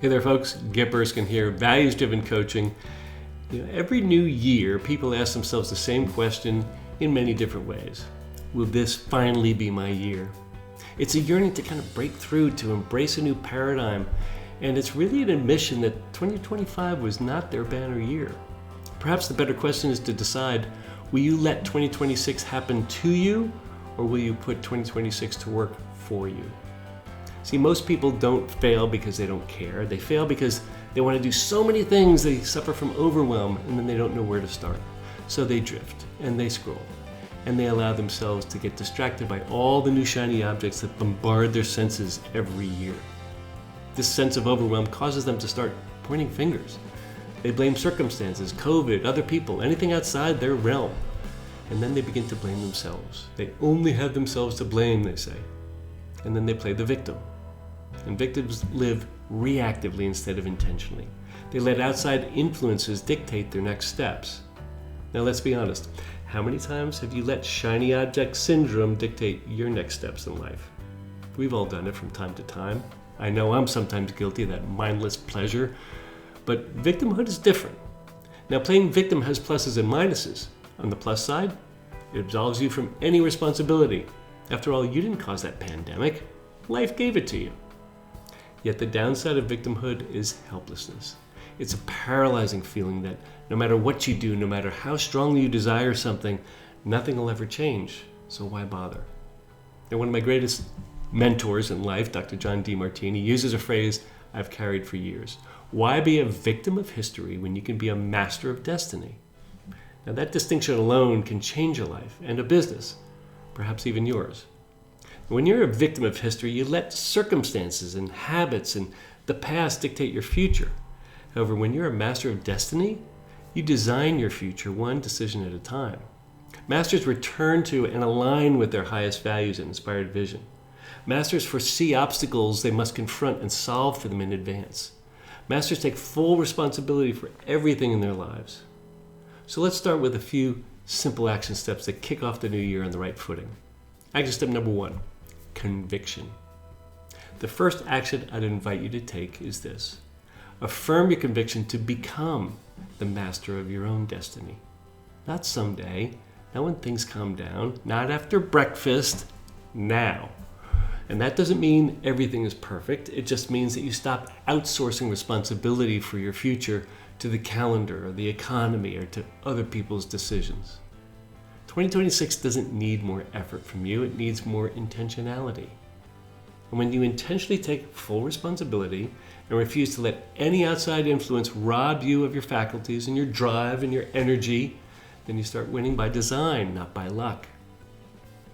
Hey there, folks. Gip Erskine here, values-driven coaching. Every new year, people ask themselves the same question in many different ways. Will this finally be my year? It's a yearning to kind of break through, to embrace a new paradigm, and it's really an admission that 2025 was not their banner year. Perhaps the better question is to decide, will you let 2026 happen to you, or will you put 2026 to work for you? See, most people don't fail because they don't care. They fail because they want to do so many things, they suffer from overwhelm, and then they don't know where to start. So they drift, and they scroll, and they allow themselves to get distracted by all the new shiny objects that bombard their senses every year. This sense of overwhelm causes them to start pointing fingers. They blame circumstances, COVID, other people, anything outside their realm. And then they begin to blame themselves. They only have themselves to blame, they say. And then they play the victim. And victims live reactively instead of intentionally. They let outside influences dictate their next steps. Now let's be honest. How many times have you let shiny object syndrome dictate your next steps in life? We've all done it from time to time. I know I'm sometimes guilty of that mindless pleasure, but victimhood is different. Now, playing victim has pluses and minuses. On the plus side, it absolves you from any responsibility. After all, you didn't cause that pandemic. Life gave it to you. Yet the downside of victimhood is helplessness. It's a paralyzing feeling that no matter what you do, no matter how strongly you desire something, nothing will ever change. So why bother? And one of my greatest mentors in life, Dr. John Demartini, uses a phrase I've carried for years. Why be a victim of history when you can be a master of destiny? Now that distinction alone can change a life and a business, perhaps even yours. When you're a victim of history, you let circumstances and habits and the past dictate your future. However, when you're a master of destiny, you design your future one decision at a time. Masters return to and align with their highest values and inspired vision. Masters foresee obstacles they must confront and solve for them in advance. Masters take full responsibility for everything in their lives. So let's start with a few simple action steps that kick off the new year on the right footing. Action step number 1, conviction. The first action I'd invite you to take is this. Affirm your conviction to become the master of your own destiny. Not someday, not when things calm down, not after breakfast, now. And that doesn't mean everything is perfect. It just means that you stop outsourcing responsibility for your future to the calendar or the economy or to other people's decisions. 2026 doesn't need more effort from you. It needs more intentionality. And when you intentionally take full responsibility and refuse to let any outside influence rob you of your faculties and your drive and your energy, then you start winning by design, not by luck.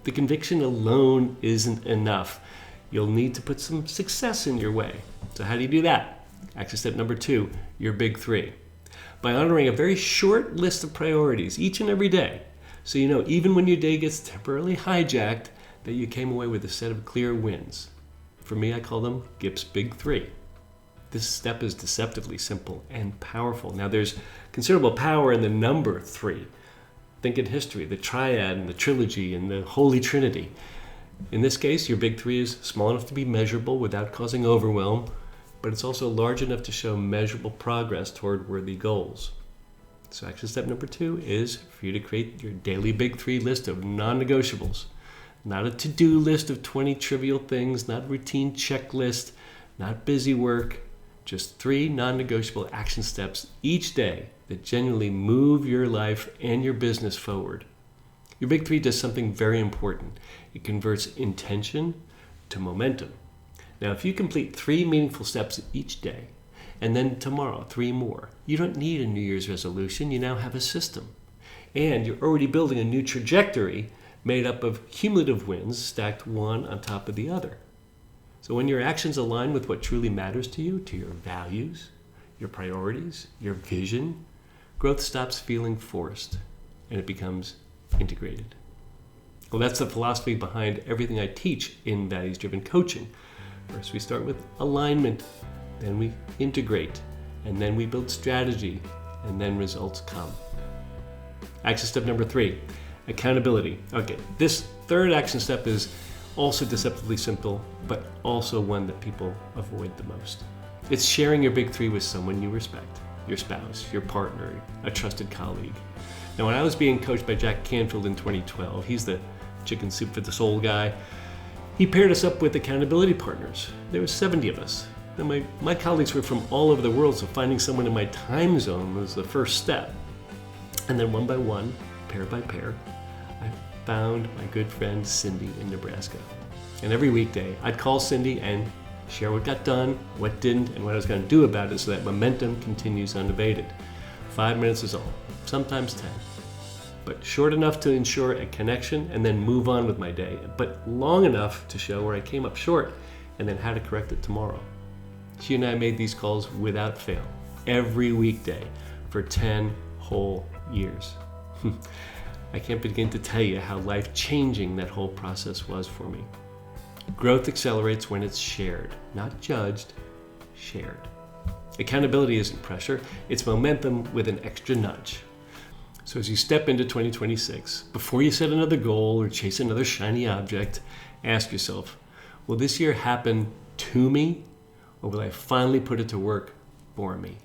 The conviction alone isn't enough. You'll need to put some success in your way. So how do you do that? Action step number 2, your big 3. By honoring a very short list of priorities each and every day, so you know even when your day gets temporarily hijacked, that you came away with a set of clear wins. For me, I call them Gip's Big 3. This step is deceptively simple and powerful. Now there's considerable power in the number 3. Think in history, the triad and the trilogy and the Holy Trinity. In this case, your big 3 is small enough to be measurable without causing overwhelm, but it's also large enough to show measurable progress toward worthy goals. So action step number 2 is for you to create your daily big 3 list of non-negotiables. Not a to-do list of 20 trivial things, not a routine checklist, not busy work, just 3 non-negotiable action steps each day that genuinely move your life and your business forward. Your big 3 does something very important. It converts intention to momentum. Now, if you complete 3 meaningful steps each day, and then tomorrow 3 more, you don't need a New Year's resolution. You now have a system. And you're already building a new trajectory made up of cumulative wins stacked one on top of the other. So when your actions align with what truly matters to you, to your values, your priorities, your vision, growth stops feeling forced and it becomes integrated. Well, that's the philosophy behind everything I teach in values-driven coaching. First, we start with alignment, then we integrate, and then we build strategy, and then results come. Action step number 3, accountability. Okay, this third action step is also deceptively simple, but also one that people avoid the most. It's sharing your big three with someone you respect, your spouse, your partner, a trusted colleague. Now, when I was being coached by Jack Canfield in 2012, he's the chicken soup for the soul guy, he paired us up with accountability partners. There were 70 of us. And my colleagues were from all over the world, so finding someone in my time zone was the first step. And then one by one, pair by pair, I found my good friend Cindy in Nebraska. And every weekday, I'd call Cindy and share what got done, what didn't, and what I was going to do about it so that momentum continues unabated. 5 minutes is all, sometimes 10. But short enough to ensure a connection and then move on with my day, but long enough to show where I came up short and then how to correct it tomorrow. She and I made these calls without fail, every weekday for 10 whole years. I can't begin to tell you how life-changing that whole process was for me. Growth accelerates when it's shared, not judged, shared. Accountability isn't pressure, it's momentum with an extra nudge. So as you step into 2026, before you set another goal or chase another shiny object, ask yourself, will this year happen to me, or will I finally put it to work for me?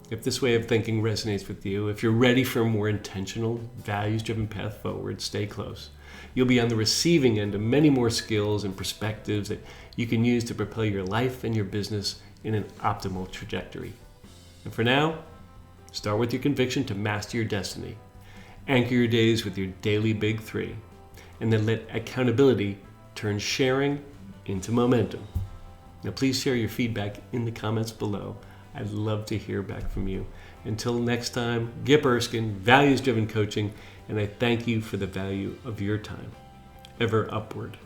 If this way of thinking resonates with you, if you're ready for a more intentional, values-driven path forward, stay close. You'll be on the receiving end of many more skills and perspectives that you can use to propel your life and your business in an optimal trajectory. And for now, start with your conviction to master your destiny. Anchor your days with your daily big three, and then let accountability turn sharing into momentum. Now please share your feedback in the comments below. I'd love to hear back from you. Until next time, Gip Erskine, Values Driven Coaching, and I thank you for the value of your time. Ever upward.